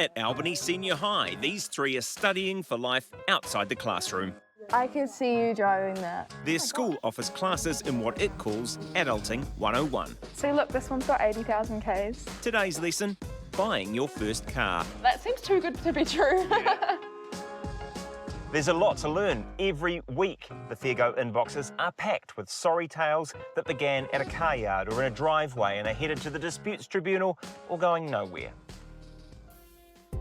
At Albany Senior High, these three are studying for life outside the classroom. I can see you driving that. Their school offers classes in what it calls Adulting 101. See, look, this one's got 80,000 Ks. Today's lesson, buying your first car. That seems too good to be true. There's a lot to learn every week. The Fairgo inboxes are packed with sorry tales that began at a car yard or in a driveway and are headed to the disputes tribunal or going nowhere.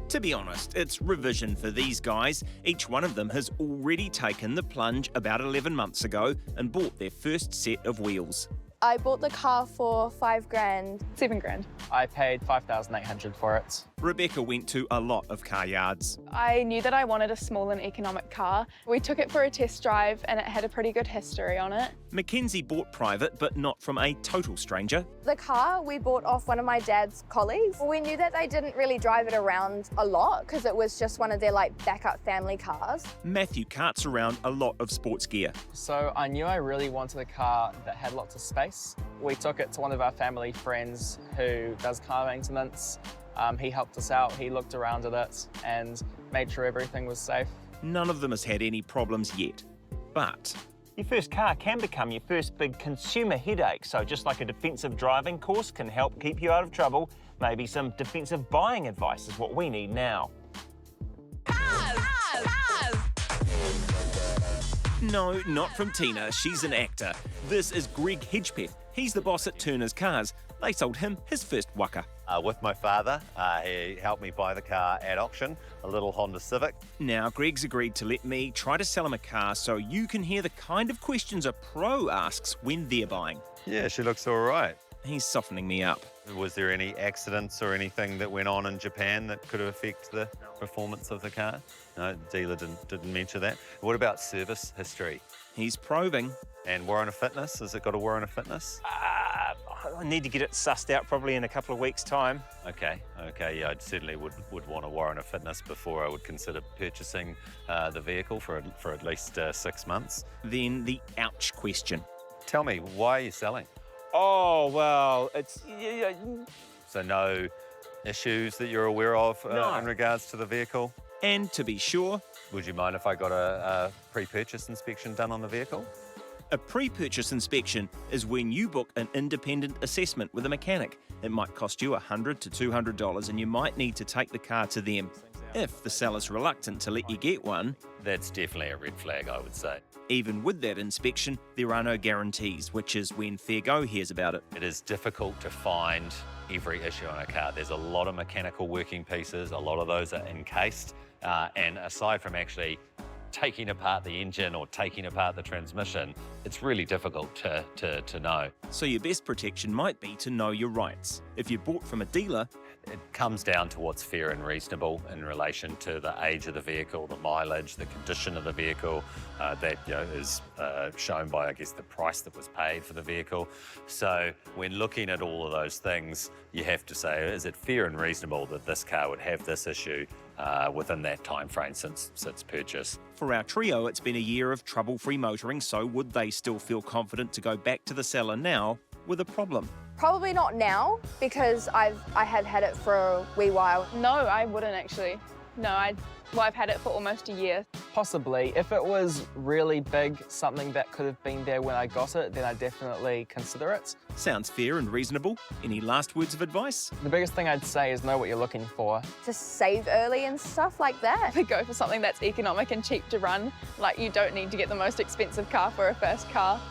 To be honest, it's revision for these guys. Each one of them has already taken the plunge about 11 months ago and bought their first set of wheels. I bought the car for $5,000. $7,000. I paid $5,800 for it. Rebecca went to a lot of car yards. I knew that I wanted a small and economic car. We took it for a test drive and it had a pretty good history on it. Mackenzie bought private, but not from a total stranger. The car we bought off one of my dad's colleagues. We knew that they didn't really drive it around a lot because it was just one of their backup family cars. Matthew carts around a lot of sports gear. So I knew I really wanted a car that had lots of space. We took it to one of our family friends who does car maintenance. He helped us out, he looked around at it and made sure everything was safe. None of them has had any problems yet, but your first car can become your first big consumer headache. So just like a defensive driving course can help keep you out of trouble, maybe some defensive buying advice is what we need now. No, not from Tina. She's an actor. This is Greg Hedgepeth. He's the boss at Turner's Cars. They sold him his first waka. With my father, he helped me buy the car at auction, a little Honda Civic. Now, Greg's agreed to let me try to sell him a car so you can hear the kind of questions a pro asks when they're buying. Yeah, she looks all right. He's softening me up. Was there any accidents or anything that went on in Japan that could affect the performance of the car? No, the dealer didn't mention that. What about service history? He's probing. And warrant of fitness? Has it got a warrant of fitness? I need to get it sussed out probably in a couple of weeks' time. Okay, yeah, I certainly would want a warrant of fitness before I would consider purchasing the vehicle for at least 6 months. Then the ouch question. Tell me, why are you selling? Oh, well, it's... So no issues that you're aware of No. in regards to the vehicle? And to be sure, Would you mind if I got a pre-purchase inspection done on the vehicle? a pre-purchase inspection is when you book an independent assessment with a mechanic. It might cost you $100 to $200 and you might need to take the car to them. If the seller's reluctant to let you get one, That's definitely a red flag, I would say. even with that inspection, there are no guarantees, which is when Fairgo hears about it. It is difficult to find every issue on a car. There's a lot of mechanical working pieces, a lot of those are encased, and aside from actually taking apart the engine or taking apart the transmission, it's really difficult to know. So your best protection might be to know your rights. If you bought from a dealer, It comes down to what's fair and reasonable in relation to the age of the vehicle, the mileage, the condition of the vehicle, that is shown by, I guess, the price that was paid for the vehicle. So when looking at all of those things, you have to say, is it fair and reasonable that this car would have this issue within that time frame since purchase? for our trio, it's been a year of trouble-free motoring, so would they still feel confident to go back to the seller now with a problem? Probably not now because I have had it for a wee while. No, I wouldn't actually. No, I've had it for almost a year. Possibly. If it was really big, something that could have been there when I got it, then I'd definitely consider it. Sounds fair and reasonable. Any last words of advice? The biggest thing I'd say is know what you're looking for. To save early and stuff like that. Go for something that's economic and cheap to run. Like, you don't need to get the most expensive car for a first car.